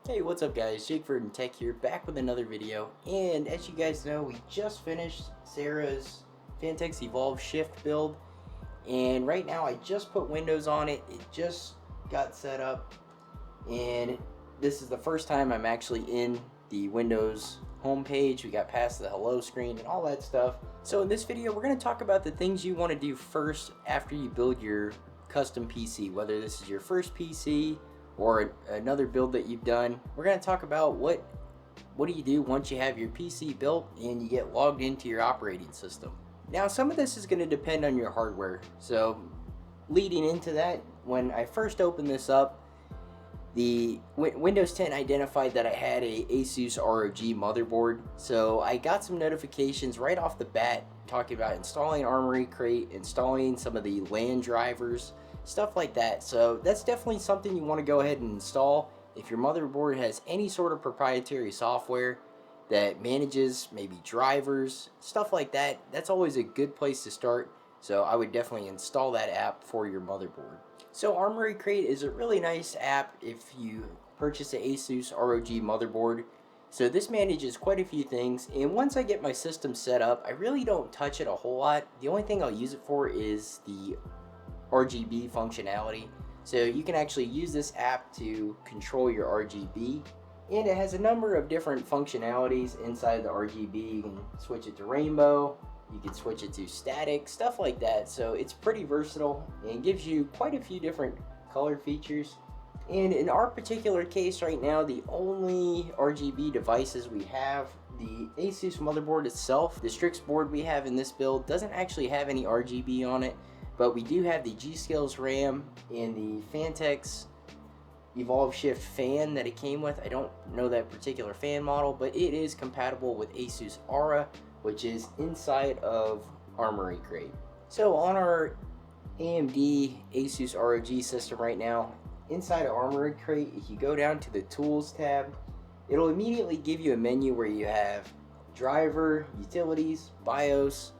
Hey, what's up guys? Jake from Tech here, back with another video. And as you guys know, we just finished Sarah's Phanteks Evolve Shift build. And right now I just put Windows on it. It just got set up. And this is the first time I'm actually in the Windows homepage. We got past the hello screen and all that stuff. So in this video, we're going to talk about the things you want to do first after you build your custom PC. Whether this is your first PC or another build that you've done, we're going to talk about what do you do once you have your PC built and you get logged into your operating system. Now, some of this is going to depend on your hardware. So leading into that, when I first opened this up, the Windows 10 identified that I had a Asus ROG motherboard. So I got some notifications right off the bat talking about installing Armory Crate, installing some of the LAN drivers, stuff like that. So that's definitely something you want to go ahead and install. If your motherboard has any sort of proprietary software that manages maybe drivers, stuff like that, that's always a good place to start. So I would definitely install that app for your motherboard. So Armory Crate is a really nice app if you purchase an Asus ROG motherboard. So this manages quite a few things, and once I get my system set up, I really don't touch it a whole lot. The only thing I'll use it for is the RGB functionality. So you can actually use this app to control your RGB, and it has a number of different functionalities inside the RGB. You can switch it to rainbow, you can switch it to static, stuff like that. So it's pretty versatile and gives you quite a few different color features. And in our particular case right now, the only RGB devices we have, the Asus motherboard itself, the Strix board we have in this build doesn't actually have any RGB on it, but we do have the G-Skills RAM and the Phanteks Evolve Shift fan that it came with. I don't know that particular fan model, but it is compatible with Asus Aura, which is inside of Armory Crate. So on our AMD Asus ROG system right now, inside of Armory Crate, if you go down to the Tools tab, it'll immediately give you a menu where you have Driver, Utilities, BIOS,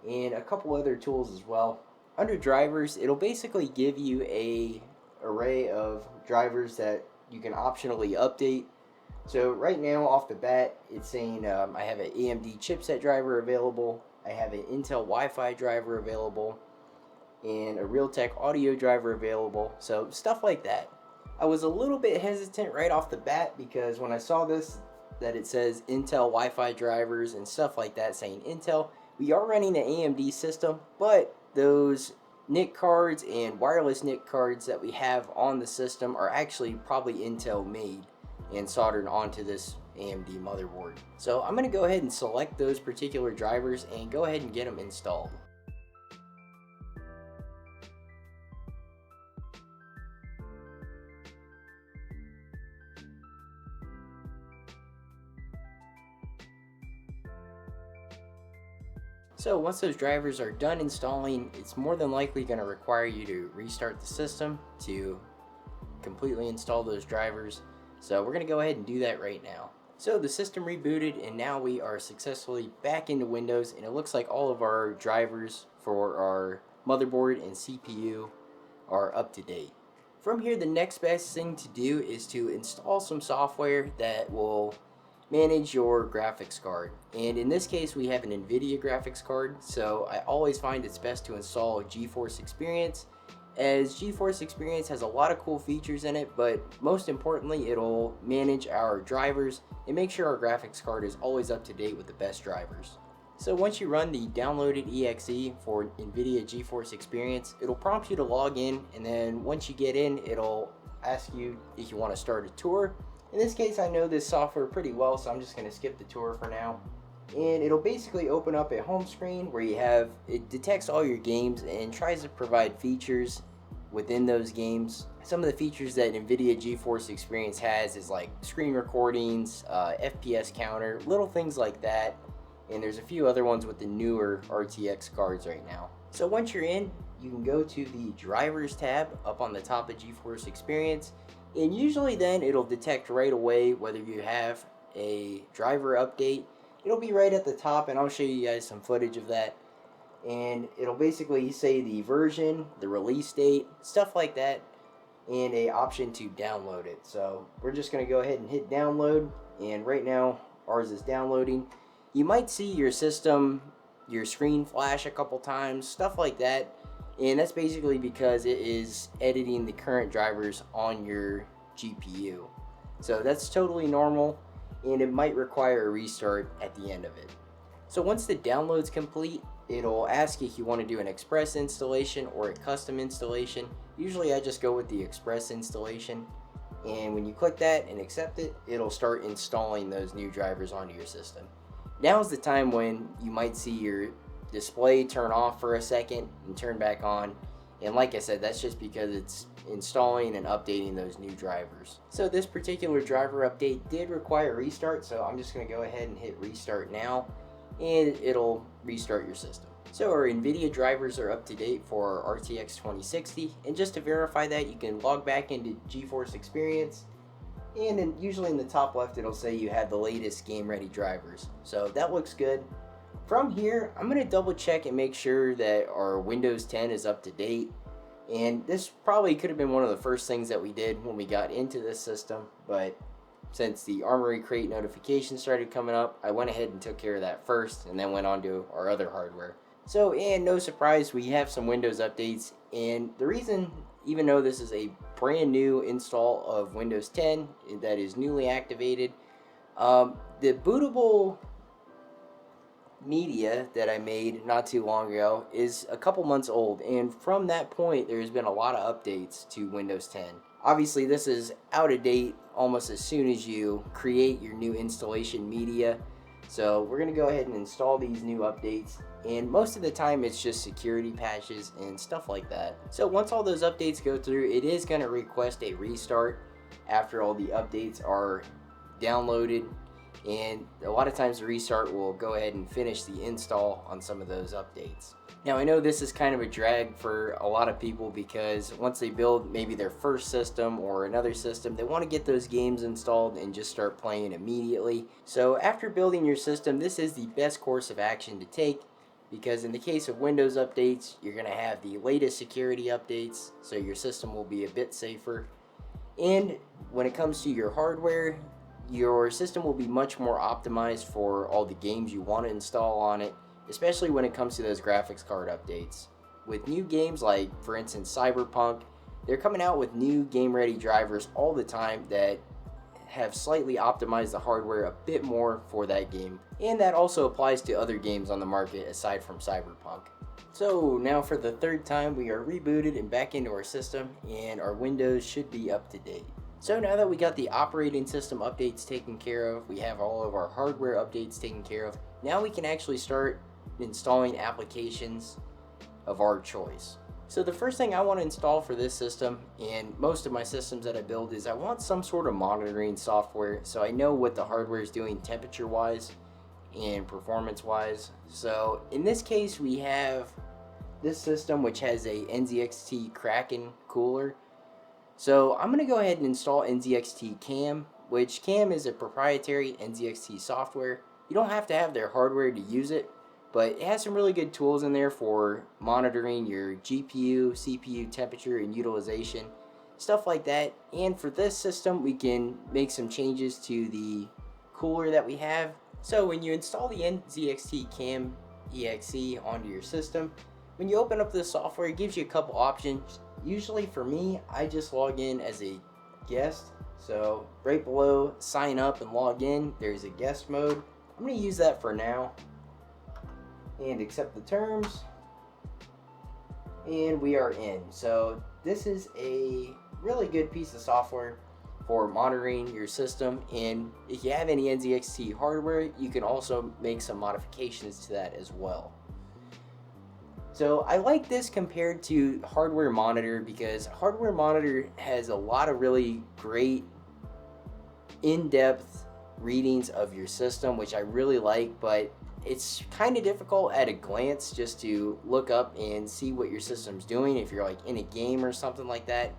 and a couple other tools as well. Under Drivers, it'll basically give you an array of drivers that you can optionally update. So right now off the bat, it's saying I have an AMD chipset driver available, I have an Intel Wi-Fi driver available, and a Realtek audio driver available, so stuff like that. I was a little bit hesitant right off the bat because when I saw this, that it says Intel Wi-Fi drivers and stuff like that saying Intel, we are running an AMD system, but those NIC cards and wireless NIC cards that we have on the system are actually probably Intel made and soldered onto this AMD motherboard. So I'm going to go ahead and select those particular drivers and go ahead and get them installed. So once those drivers are done installing, it's more than likely going to require you to restart the system to completely install those drivers. So we're going to go ahead and do that right now. So the system rebooted and now we are successfully back into Windows, and it looks like all of our drivers for our motherboard and CPU are up to date. From here, the next best thing to do is to install some software that will manage your graphics card. And in this case, we have an NVIDIA graphics card, so I always find it's best to install GeForce Experience, as GeForce Experience has a lot of cool features in it, but most importantly, it'll manage our drivers and make sure our graphics card is always up to date with the best drivers. So once you run the downloaded exe for NVIDIA GeForce Experience, it'll prompt you to log in, and then once you get in, it'll ask you if you want to start a tour. In this case, I know this software pretty well, so I'm just going to skip the tour for now. And it'll basically open up a home screen where it detects all your games and tries to provide features within those games. Some of the features that NVIDIA GeForce Experience has is like screen recordings, FPS counter, little things like that. And there's a few other ones with the newer RTX cards right now. So once you're in, you can go to the Drivers tab up on the top of GeForce Experience. And usually then it'll detect right away whether you have a driver update. It'll be right at the top, and I'll show you guys some footage of that. And it'll basically say the version, the release date, stuff like that. and a option to download it. So we're just going to go ahead and hit download, and right now ours is downloading. You might see your system, your screen flash a couple times, stuff like that, and that's basically because it is editing the current drivers on your GPU. So that's totally normal, and it might require a restart at the end of it. So once the download's complete, it'll ask if you want to do an express installation or a custom installation. Usually I just go with the express installation, and when you click that and accept it, it'll start installing those new drivers onto your system. Now's the time when you might see your display turn off for a second and turn back on, and like I said, that's just because it's installing and updating those new drivers. So this particular driver update did require a restart, so I'm just going to go ahead and hit restart now, and it'll restart your system. So our NVIDIA drivers are up to date for our RTX 2060, and just to verify that, you can log back into GeForce Experience, and then usually in the top left it'll say you have the latest game ready drivers. So that looks good. From here, I'm going to double check and make sure that our Windows 10 is up to date. And this probably could have been one of the first things that we did when we got into this system, but since the Armory Crate notification started coming up, I went ahead and took care of that first and then went on to our other hardware. So, and no surprise, we have some Windows updates, and the reason, even though this is a brand new install of Windows 10 that is newly activated, the bootable media that I made not too long ago is a couple months old, and from that point there's been a lot of updates to Windows 10. Obviously this is out of date almost as soon as you create your new installation media, so we're going to go ahead and install these new updates, and most of the time it's just security patches and stuff like that. So once all those updates go through, it is going to request a restart after all the updates are downloaded, and a lot of times the restart will go ahead and finish the install on some of those updates. Now I know this is kind of a drag for a lot of people because once they build maybe their first system or another system, they want to get those games installed and just start playing immediately. So after building your system, this is the best course of action to take, because in the case of Windows updates, you're going to have the latest security updates, so your system will be a bit safer. And when it comes to your hardware, your system will be much more optimized for all the games you want to install on it, especially when it comes to those graphics card updates. With new games like, for instance, Cyberpunk, they're coming out with new game ready drivers all the time that have slightly optimized the hardware a bit more for that game, and that also applies to other games on the market aside from Cyberpunk. So now for the third time, we are rebooted and back into our system, and our Windows should be up to date. So now that we got the operating system updates taken care of, we have all of our hardware updates taken care of, now we can actually start installing applications of our choice. So the first thing I want to install for this system, and most of my systems that I build, is I want some sort of monitoring software so I know what the hardware is doing temperature wise and performance wise. So in this case we have this system which has a NZXT Kraken cooler. So I'm going to go ahead and install NZXT Cam, which Cam is a proprietary NZXT software. You don't have to have their hardware to use it, but it has some really good tools in there for monitoring your GPU, CPU temperature and utilization, stuff like that. And for this system, we can make some changes to the cooler that we have. So when you install the NZXT Cam EXE onto your system, when you open up this software, it gives you a couple options. Usually for me, I just log in as a guest. So right below sign up and log in, there's a guest mode. I'm going to use that for now and accept the terms, and we are in. So this is a really good piece of software for monitoring your system, and if you have any NZXT hardware, you can also make some modifications to that as well. So I like this compared to Hardware Monitor because Hardware Monitor has a lot of really great in-depth readings of your system, which I really like, but it's kind of difficult at a glance just to look up and see what your system's doing if you're like in a game or something like that.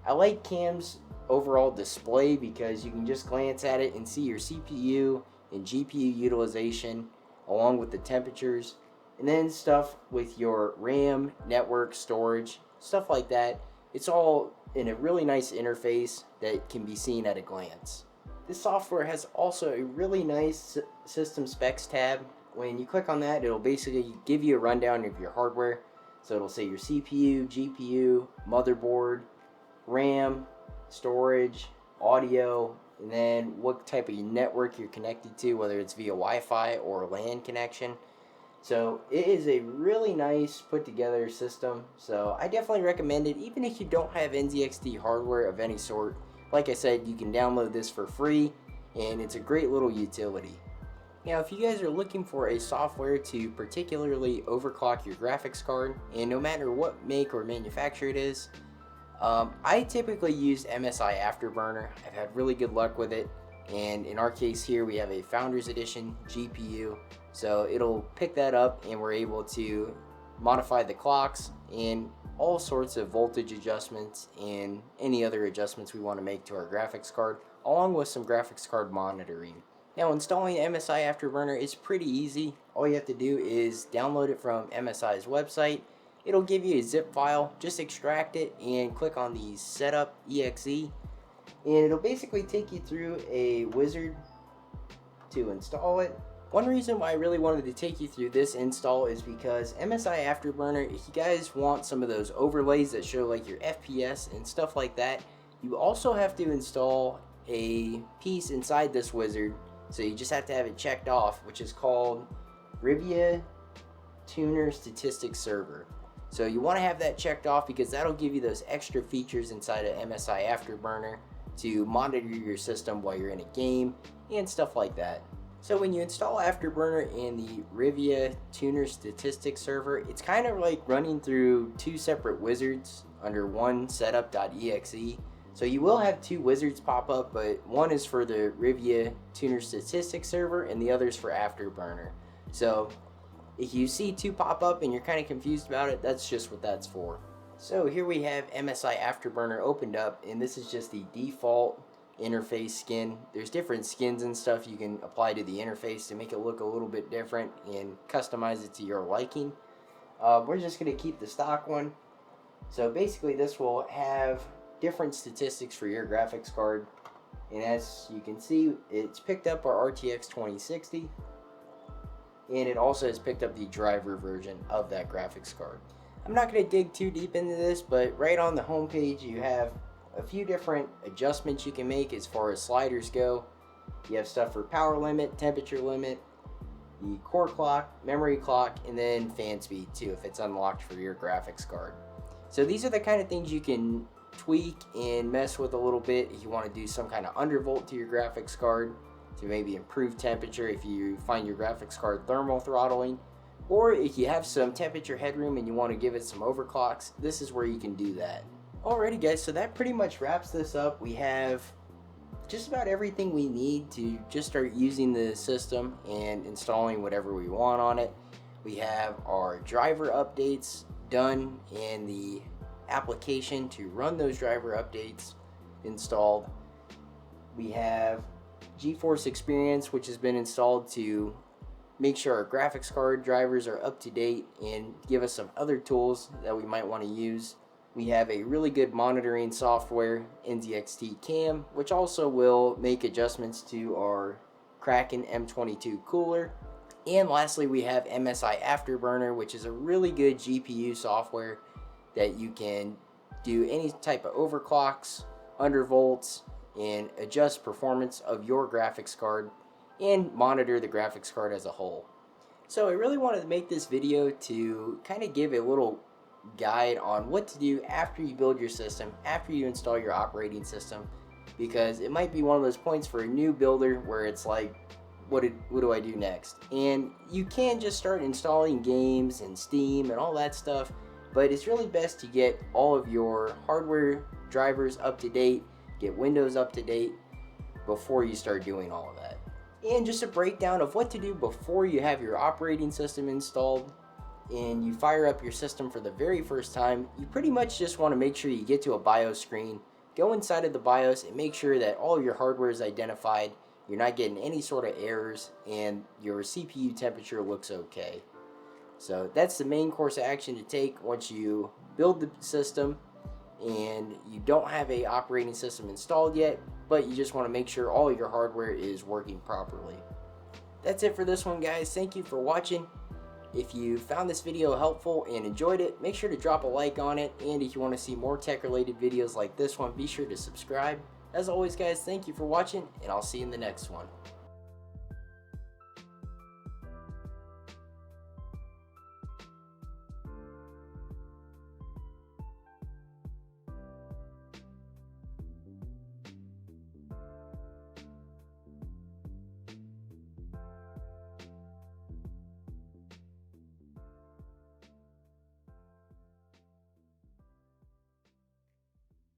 I like Cam's overall display because you can just glance at it and see your CPU and GPU utilization along with the temperatures, and then stuff with your RAM, network, storage, stuff like that. It's all in a really nice interface that can be seen at a glance. This software has also a really nice system specs tab. When you click on that, it'll basically give you a rundown of your hardware. So it'll say your CPU, GPU, motherboard, RAM, storage, audio, and then what type of network you're connected to, whether it's via Wi-Fi or LAN connection. So it is a really nice put together system. So I definitely recommend it, even if you don't have NZXT hardware of any sort. Like I said, you can download this for free, and it's a great little utility. Now, if you guys are looking for a software to particularly overclock your graphics card, and no matter what make or manufacturer it is, I typically use MSI Afterburner. I've had really good luck with it, and in our case here we have a Founders Edition GPU, so it'll pick that up and we're able to modify the clocks and all sorts of voltage adjustments and any other adjustments we want to make to our graphics card, along with some graphics card monitoring. Now, installing MSI Afterburner is pretty easy. All you have to do is download it from MSI's website. It'll give you a zip file. Just extract it and click on the Setup EXE, and it'll basically take you through a wizard to install it. One reason why I really wanted to take you through this install is because MSI Afterburner, if you guys want some of those overlays that show like your FPS and stuff like that, you also have to install a piece inside this wizard. So you just have to have it checked off, which is called Rivia Tuner Statistics Server. So you want to have that checked off because that'll give you those extra features inside of MSI Afterburner to monitor your system while you're in a game and stuff like that. So when you install Afterburner in the Rivia Tuner Statistics server, it's kind of like running through two separate wizards under one setup.exe. So you will have two wizards pop up, but one is for the Rivia Tuner Statistics server and the other is for Afterburner. So if you see two pop up and you're kind of confused about it, that's just what that's for. So here we have MSI Afterburner opened up, and this is just the default interface skin. There's different skins and stuff you can apply to the interface to make it look a little bit different and customize it to your liking. We're just going to keep the stock one. So basically this will have different statistics for your graphics card, and as you can see, it's picked up our RTX 2060, and it also has picked up the driver version of that graphics card. I'm not going to dig too deep into this, but right on the home page you have a few different adjustments you can make as far as sliders go. You have stuff for power limit, temperature limit, the core clock, memory clock, and then fan speed too if it's unlocked for your graphics card. So these are the kind of things you can tweak and mess with a little bit if you want to do some kind of undervolt to your graphics card to maybe improve temperature if you find your graphics card thermal throttling, or if you have some temperature headroom and you want to give it some overclocks, this is where you can do that. Alrighty guys, so that pretty much wraps this up. We have just about everything we need to just start using the system and installing whatever we want on it. We have our driver updates done and the application to run those driver updates installed. We have GeForce Experience, which has been installed to make sure our graphics card drivers are up to date and give us some other tools that we might want to use. We have a really good monitoring software, NZXT Cam, which also will make adjustments to our Kraken M22 cooler. And lastly, we have MSI Afterburner, which is a really good GPU software that you can do any type of overclocks, undervolts, and adjust performance of your graphics card and monitor the graphics card as a whole. So I really wanted to make this video to kind of give a little guide on what to do after you build your system, after you install your operating system, because it might be one of those points for a new builder where it's like, what do I do next? And you can just start installing games and Steam and all that stuff, but it's really best to get all of your hardware drivers up to date, get Windows up to date before you start doing all of that. And just a breakdown of what to do before you have your operating system installed and you fire up your system for the very first time. You pretty much just want to make sure you get to a BIOS screen, go inside of the BIOS and make sure that all your hardware is identified, you're not getting any sort of errors, and your CPU temperature looks okay. So that's the main course of action to take once you build the system. and you don't have a operating system installed yet, but you just want to make sure all your hardware is working properly. That's it for this one, guys. Thank you for watching. If you found this video helpful and enjoyed it, make sure to drop a like on it, and if you want to see more tech related videos like this one, be sure to subscribe. As always, guys, thank you for watching, and I'll see you in the next one.